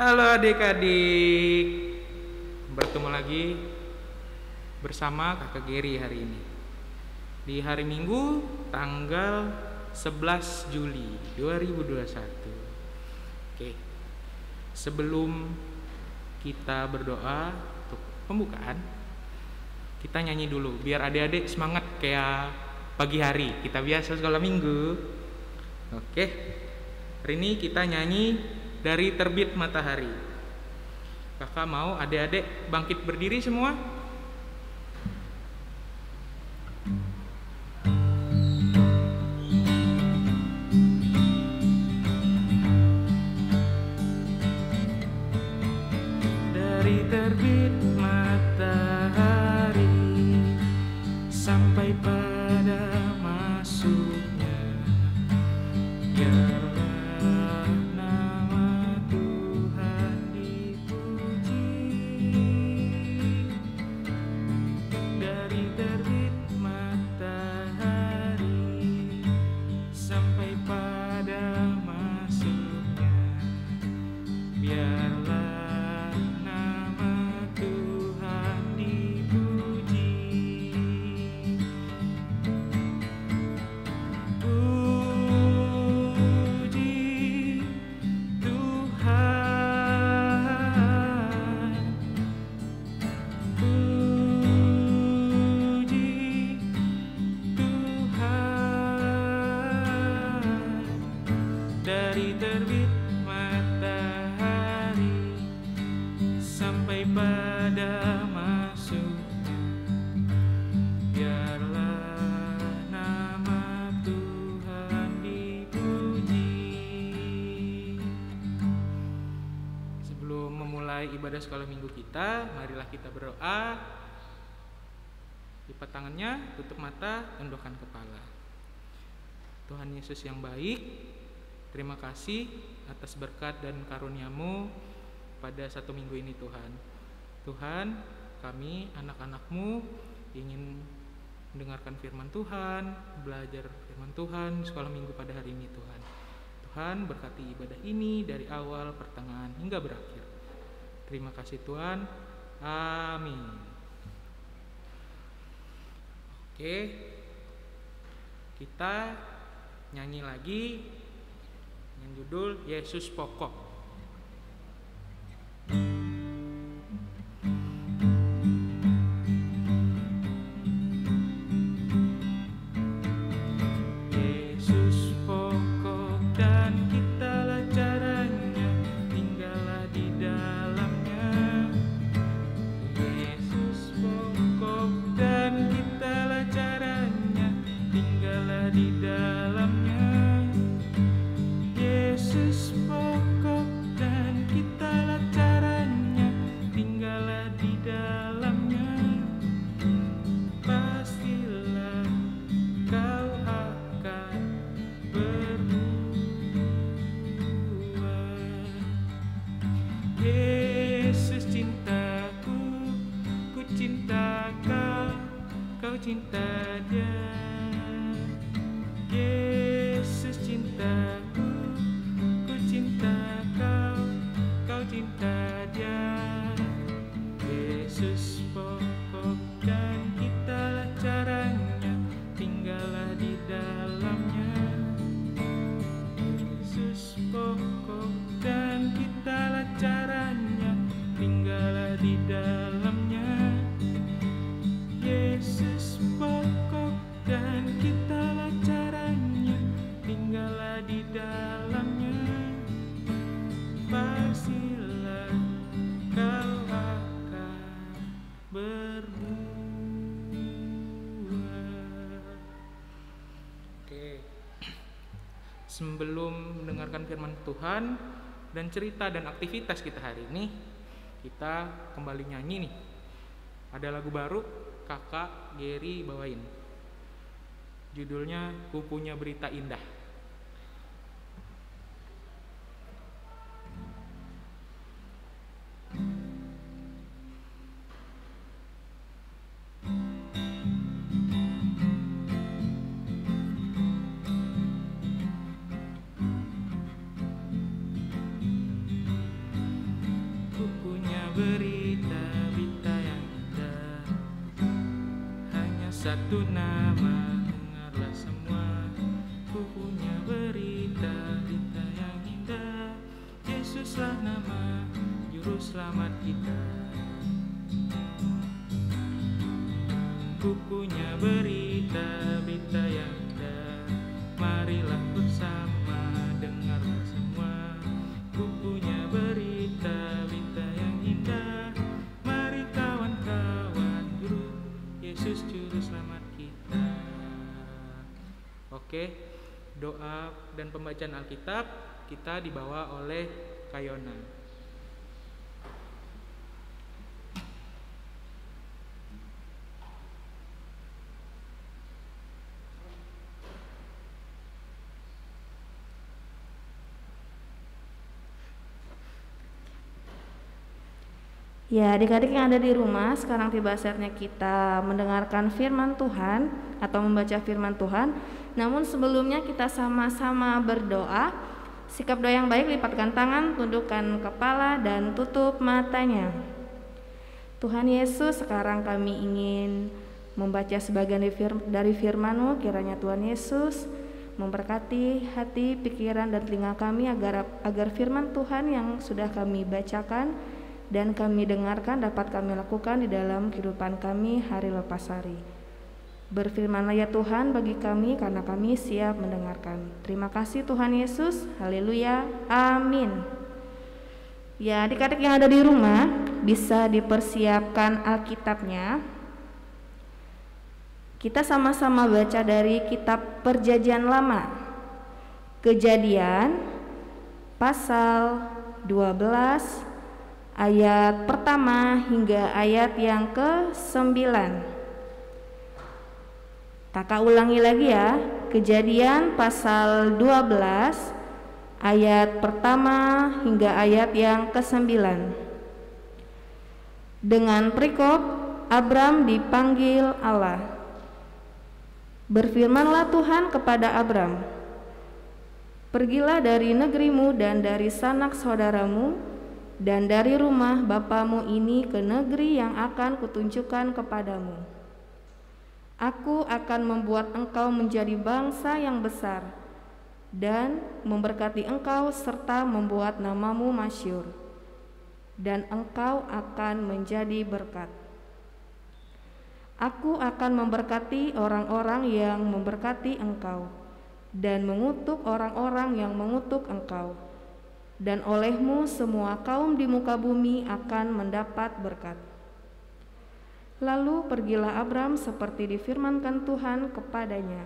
Halo adik-adik, bertemu lagi bersama Kakak Geri hari ini di hari Minggu tanggal 11 Juli 2021. Oke, sebelum kita berdoa untuk pembukaan, kita nyanyi dulu biar adik-adik semangat kayak pagi hari kita biasa sekolah minggu. Oke, hari ini kita nyanyi dari Terbit Matahari. Kakak mau adik-adik bangkit berdiri semua. Dari terbit matahari sampai pada masuknya, biarlah nama Tuhan dipuji. Dari terbit matahari sampai pada masuknya, biarlah nama Tuhan dipuji. Puji Tuhan, puji Tuhan. Dari terbit matahari sampai pada masuknya, biarlah nama Tuhan dipuji. Sebelum memulai ibadah sekolah minggu kita, marilah kita berdoa. Lipat tangannya, tutup mata, tundukkan kepala. Tuhan Yesus yang baik, terima kasih atas berkat dan karunia-Mu pada satu minggu ini Tuhan. Tuhan, kami anak-anak-Mu ingin mendengarkan firman Tuhan, belajar firman Tuhan sekolah minggu pada hari ini Tuhan. Tuhan berkati ibadah ini dari awal, pertengahan, hingga berakhir. Terima kasih Tuhan. Amin. Oke, kita nyanyi lagi dengan judul Yesus Pokok. Yesus pokok dan kitalah caranya, tinggallah di dalamnya. Yesus pokok dan kitalah caranya, tinggallah di dalamnya. Yesus pokok dan kitalah caranya, tinggallah di dalamnya. Pastilah kau akan berbuah. Yesus cintaku, ku cinta kau, kau cinta Dia. Yesus cintaku, ku cinta kau, kau cinta Dia. Yesus pokok dan kitalah caranya, tinggallah di dalamnya. Yesus pokok dan kitalah caranya, tinggallah di dalamnya. Yesus pokok dan kitalah caranya, tinggallah di dalamnya. Pastilah kau akan berbuah. Oke, sebelum mendengarkan firman Tuhan dan cerita dan aktivitas kita hari ini, kita kembali nyanyi nih. Ada lagu baru Kakak Geri bawain. Judulnya Ku Punya Berita Indah. berita-berita yang indah. Hanya satu nama, dengarlah semua. Ku punya berita-berita yang indah. Yesuslah nama Juru Selamat kita. Ku punya berita-berita yang indah. Marilah bersama, dengarlah semua. Ku punya berita-berita yang indah. Mari kawan-kawan, Yesus Juru Selamat kita. Oke, doa dan pembacaan Alkitab kita dibawa oleh Kayona. Ya, adik-adik yang ada di rumah, sekarang tiba saatnya kita mendengarkan firman Tuhan atau membaca firman Tuhan. Namun sebelumnya kita sama-sama berdoa. Sikap doa yang baik, lipatkan tangan, tundukkan kepala, dan tutup matanya. Tuhan Yesus, sekarang kami ingin membaca sebagian dari firman-Mu. Kiranya Tuhan Yesus memberkati hati, pikiran, dan telinga kami agar firman Tuhan yang sudah kami bacakan dan kami dengarkan dapat kami lakukan di dalam kehidupan kami hari lepas hari. Berfirmanlah ya Tuhan bagi kami, karena kami siap mendengarkan. Terima kasih Tuhan Yesus. Haleluya. Amin. Ya, adik-adik yang ada di rumah bisa dipersiapkan Alkitabnya. Kita sama-sama baca dari kitab Perjanjian Lama. Kejadian pasal 12 ayat pertama hingga ayat yang ke-9. Kakak ulangi lagi ya. Kejadian pasal 12 ayat pertama hingga ayat yang ke-9. Dengan perikop Abram dipanggil Allah. Berfirmanlah Tuhan kepada Abram, pergilah dari negerimu dan dari sanak saudaramu dan dari rumah bapamu ini ke negeri yang akan kutunjukkan kepadamu. Aku akan membuat engkau menjadi bangsa yang besar dan memberkati engkau serta membuat namamu masyhur, dan engkau akan menjadi berkat. Aku akan memberkati orang-orang yang memberkati engkau dan mengutuk orang-orang yang mengutuk engkau. Dan olehmu semua kaum di muka bumi akan mendapat berkat. Lalu pergilah Abram seperti difirmankan Tuhan kepadanya,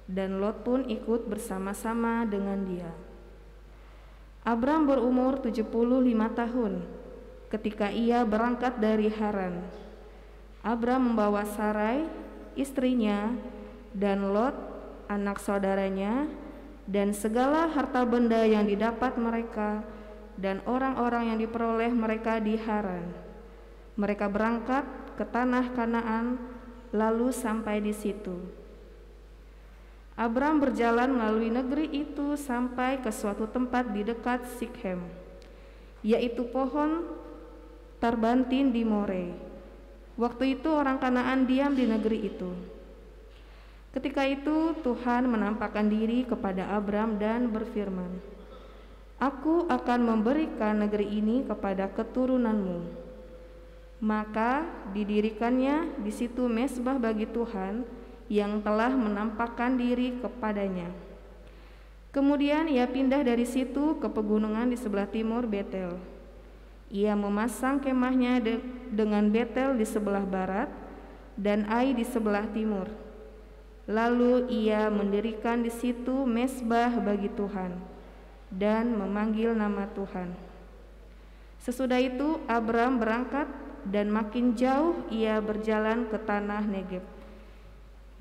dan Lot pun ikut bersama-sama dengan dia. Abram berumur 75 tahun ketika ia berangkat dari Haran. Abram membawa Sarai, istrinya, dan Lot, anak saudaranya, dan segala harta benda yang didapat mereka dan orang-orang yang diperoleh mereka di Haran. Mereka berangkat ke tanah Kanaan lalu sampai di situ. Abram berjalan melalui negeri itu sampai ke suatu tempat di dekat Sikhem, yaitu pohon Tarbantin di More. Waktu itu orang Kanaan diam di negeri itu. Ketika itu Tuhan menampakkan diri kepada Abram dan berfirman, Aku akan memberikan negeri ini kepada keturunanmu. Maka didirikannya di situ mezbah bagi Tuhan yang telah menampakkan diri kepadanya. Kemudian ia pindah dari situ ke pegunungan di sebelah timur Betel. Ia memasang kemahnya dengan Betel di sebelah barat dan Ai di sebelah timur. Lalu ia mendirikan di situ mezbah bagi Tuhan dan memanggil nama Tuhan. Sesudah itu Abram berangkat dan makin jauh ia berjalan ke tanah Negeb.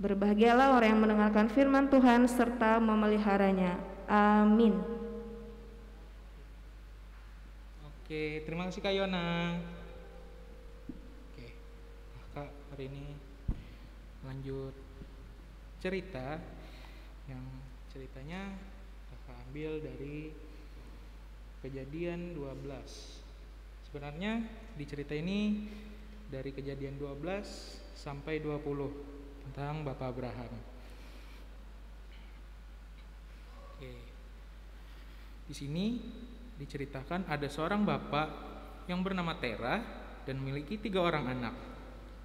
Berbahagialah orang yang mendengarkan firman Tuhan serta memeliharanya. Amin. Oke, terima kasih Kak Yona. Oke, Kak hari ini lanjut cerita yang ceritanya Kakak ambil dari Kejadian 12. Sebenarnya di cerita ini dari Kejadian 12 sampai 20 tentang Bapak Abraham. Oke. Di sini diceritakan ada seorang bapak yang bernama Terah dan memiliki 3 orang anak,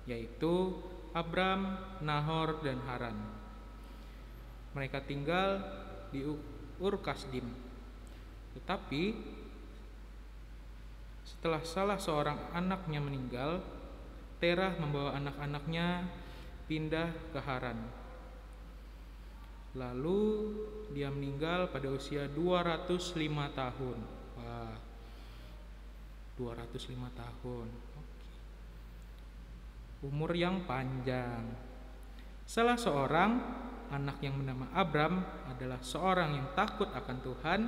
yaitu Abram, Nahor, dan Haran. Mereka tinggal di Ur Kasdim. Tetapi setelah salah seorang anaknya meninggal, Terah membawa anak-anaknya pindah ke Haran. Lalu dia meninggal pada usia 205 tahun. Wah, 205 tahun. Umur yang panjang. Salah seorang anak yang bernama Abram adalah seorang yang takut akan Tuhan.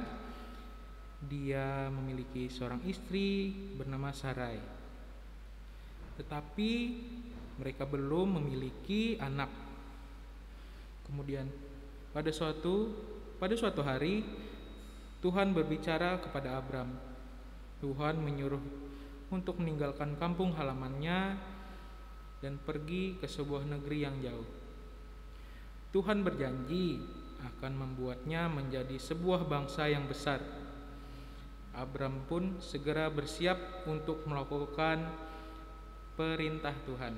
Dia memiliki seorang istri bernama Sarai. Tetapi mereka belum memiliki anak. Kemudian pada suatu hari Tuhan berbicara kepada Abram. Tuhan menyuruh untuk meninggalkan kampung halamannya dan pergi ke sebuah negeri yang jauh. Tuhan berjanji akan membuatnya menjadi sebuah bangsa yang besar. Abram pun segera bersiap untuk melakukan perintah Tuhan.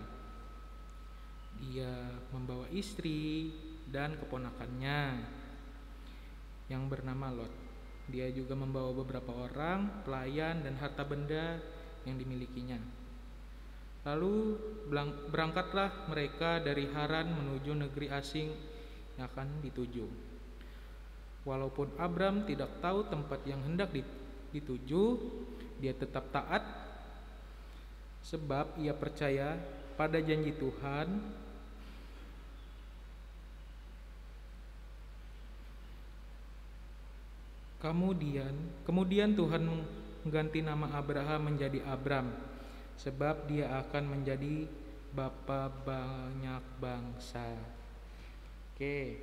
Dia membawa istri dan keponakannya yang bernama Lot. Dia juga membawa beberapa orang, pelayan, dan harta benda yang dimilikinya. Lalu berangkatlah mereka dari Haran menuju negeri asing yang akan dituju. Walaupun Abram tidak tahu tempat yang hendak dituju, dia tetap taat sebab ia percaya pada janji Tuhan. Kemudian Tuhan mengganti nama Abraham menjadi Abram, sebab dia akan menjadi bapa banyak bangsa. Oke.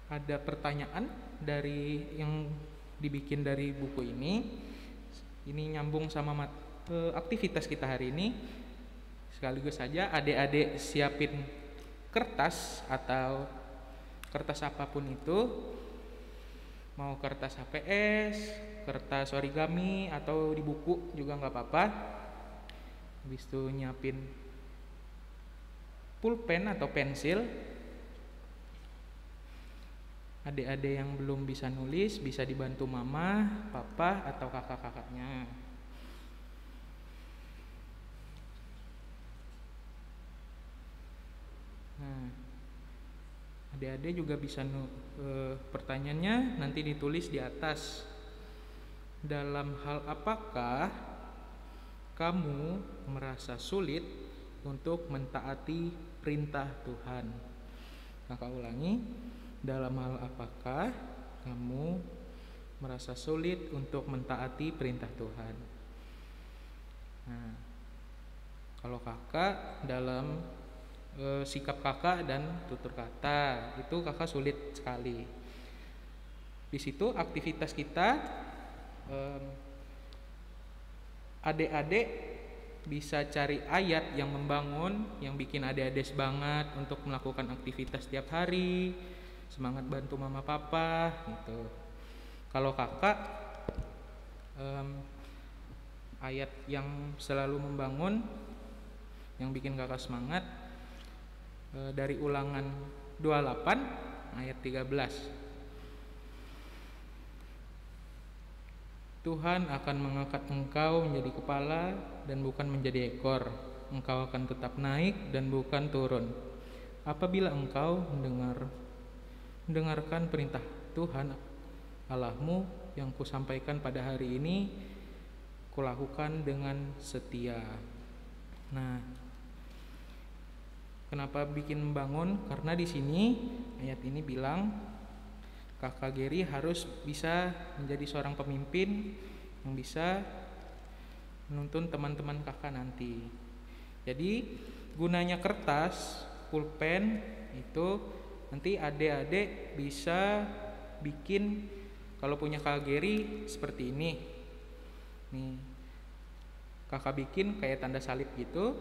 Ada pertanyaan dari yang dibikin dari buku ini. Ini nyambung sama aktivitas kita hari ini. Sekaligus saja adik-adik siapin kertas atau kertas apapun itu, mau kertas HPS, kertas origami, atau di buku juga nggak apa-apa. Habis itu nyiapin pulpen atau pensil. Adik-adik yang belum bisa nulis bisa dibantu mama, papa, atau kakak-kakaknya. Nah, adik-adik juga bisa pertanyaannya nanti ditulis di atas. Dalam hal apakah kamu merasa sulit untuk mentaati perintah Tuhan? Kakak ulangi, dalam hal apakah kamu merasa sulit untuk mentaati perintah Tuhan? Nah, kalau kakak dalam sikap kakak dan tutur kata itu kakak sulit sekali. Di situ aktivitas kita, adik-adik bisa cari ayat yang membangun, yang bikin adik-adik semangat untuk melakukan aktivitas setiap hari, semangat bantu mama papa gitu. Kalau kakak, ayat yang selalu membangun, yang bikin kakak semangat, dari Ulangan 28 ayat 13. Tuhan akan mengangkat engkau menjadi kepala dan bukan menjadi ekor. Engkau akan tetap naik dan bukan turun. Apabila engkau mendengarkan perintah Tuhan Allahmu yang kusampaikan pada hari ini, kulakukan dengan setia. Nah, kenapa bikin membangun? Karena di sini ayat ini bilang kakak Geri harus bisa menjadi seorang pemimpin yang bisa menuntun teman-teman kakak nanti. Jadi gunanya kertas, pulpen itu nanti adik-adik bisa bikin, kalau punya Kak Geri seperti ini nih, kakak bikin kayak tanda salib gitu,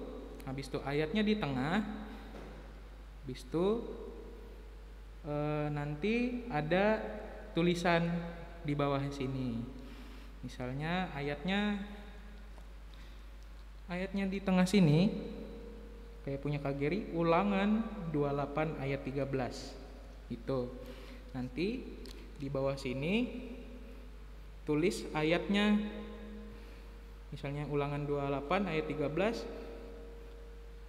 habis itu ayatnya di tengah, habis itu nanti ada tulisan di bawah sini, misalnya ayatnya di tengah sini kayak punya Kak Geri, Ulangan 28 ayat 13 itu. Nanti di bawah sini tulis ayatnya, misalnya Ulangan 28 ayat 13,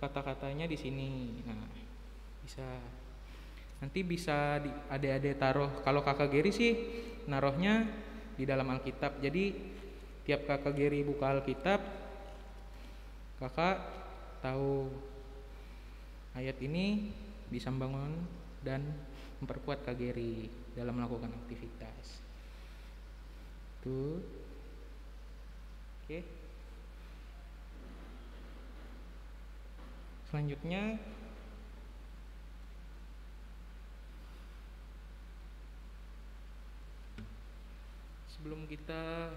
kata-katanya di sini. Nah, nanti bisa adik-adik taruh. Kalau Kakak Geri sih naruhnya di dalam Alkitab. Jadi tiap Kakak Geri buka Alkitab, kakak tahu ayat ini bisa membangun dan memperkuat Kak Geri dalam melakukan aktivitas. Tuh. Oke. Selanjutnya sebelum kita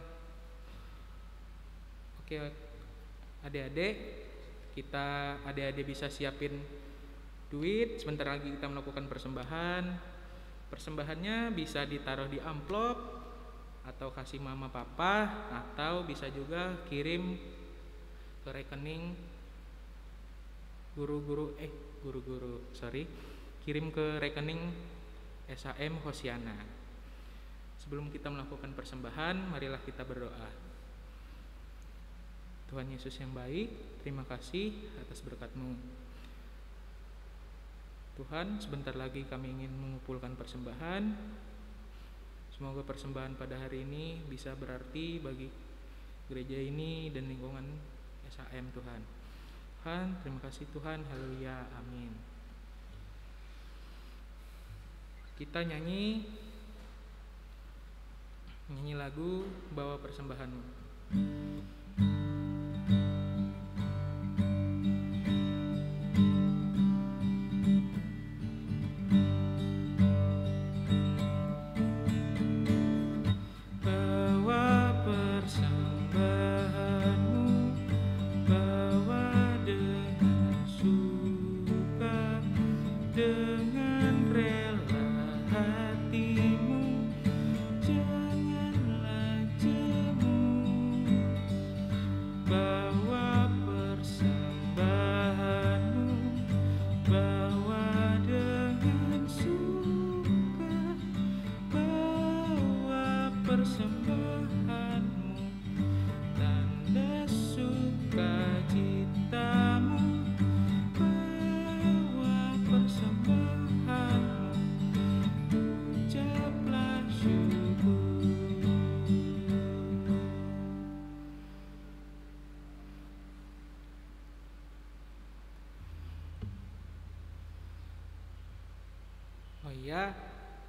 adik-adik bisa siapin duit. Sebentar lagi kita melakukan persembahan. Persembahannya bisa ditaruh di amplop atau kasih mama papa, atau bisa juga kirim ke rekening kirim ke rekening SAM Hosiana. Sebelum kita melakukan persembahan, marilah kita berdoa. Tuhan Yesus yang baik, terima kasih atas berkat-Mu. Tuhan, sebentar lagi kami ingin mengumpulkan persembahan. Semoga persembahan pada hari ini bisa berarti bagi gereja ini dan lingkungan SAM Tuhan. Tuhan, terima kasih Tuhan, haleluya, amin. Kita nyanyi lagu Bawa Persembahan-Mu.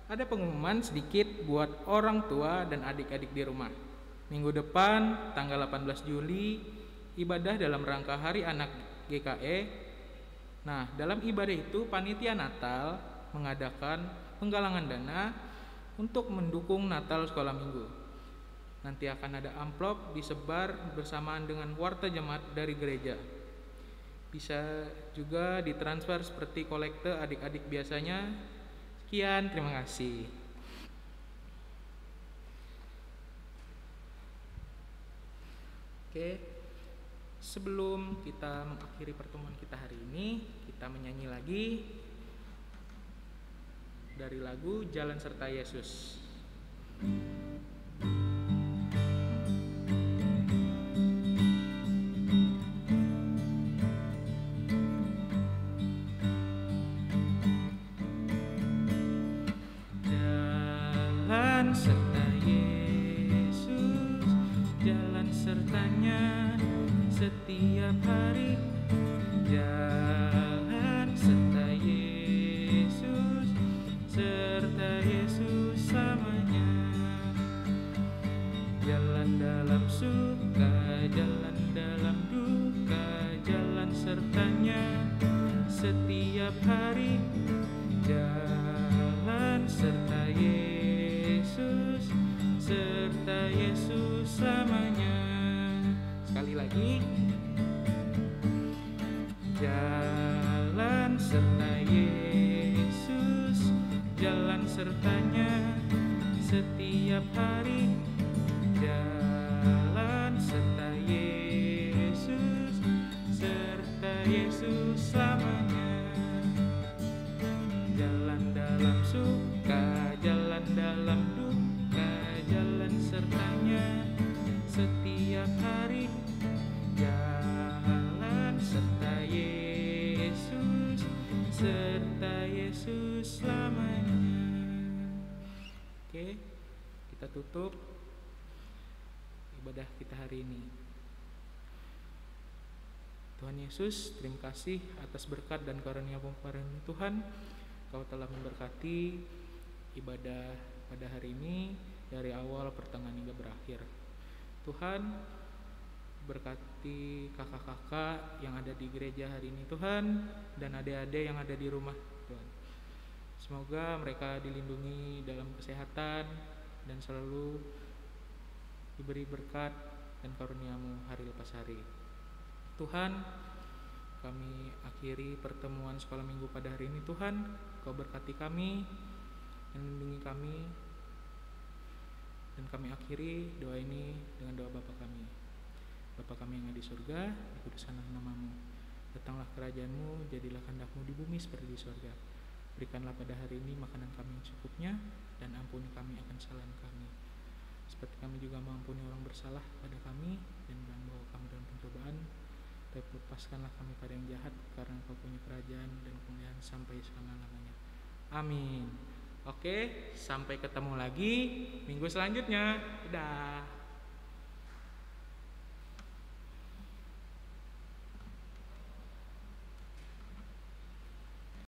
Ada pengumuman sedikit buat orang tua dan adik-adik di rumah. Minggu depan, tanggal 18 Juli, ibadah dalam rangka Hari Anak GKE. Nah, dalam ibadah itu, panitia Natal mengadakan penggalangan dana untuk mendukung Natal sekolah minggu. Nanti akan ada amplop disebar bersamaan dengan warta jemaat dari gereja. Bisa juga ditransfer seperti kolekte adik-adik biasanya. Sekian, terima kasih. Oke, sebelum kita mengakhiri pertemuan kita hari ini, kita menyanyi lagi dari lagu Jalan Serta Yesus. Jalan serta Yesus, jalan sertanya setiap hari. Jalan serta Yesus, serta Yesus samanya. Jalan dalam suka, jalan dalam duka, jalan sertanya setiap hari. Jalan serta Yesus, serta Yesus selamanya. Sekali lagi. Jalan serta Yesus, jalan sertanya setiap hari. Jalan serta Yesus, serta Yesus selamanya. Jalan dalam suka, jalan dalam duka, jalan sertanya setiap hari. Jalan serta Yesus, serta Yesus selamanya. Oke, kita tutup ibadah kita hari ini. Tuhan Yesus, terima kasih atas berkat dan karunia-Mu Tuhan. Kau telah memberkati ibadah pada hari ini dari awal, pertengahan hingga berakhir. Tuhan, berkati kakak-kakak yang ada di gereja hari ini Tuhan, dan adik-adik yang ada di rumah Tuhan. Semoga mereka dilindungi dalam kesehatan dan selalu diberi berkat dan karunia-Mu hari lepas hari. Tuhan, kami akhiri pertemuan sekolah minggu pada hari ini Tuhan. Kau berkati kami dan lindungi kami. Dan kami akhiri doa ini dengan doa Bapa kami. Bapa kami yang ada di surga, dikuduskanlah nama-Mu. Datanglah kerajaan-Mu, jadilah kehendak-Mu di bumi seperti di surga. Berikanlah pada hari ini makanan kami yang secukupnya, dan ampuni kami akan kesalahan kami, seperti kami juga mengampuni orang bersalah pada kami, dan jangan bawa kami dalam pencobaan, tapi lepaskanlah kami pada yang jahat, karena Kau punya kerajaan dan kemuliaan sampai selama-lamanya. Amin. Oke, sampai ketemu lagi minggu selanjutnya. Dadah.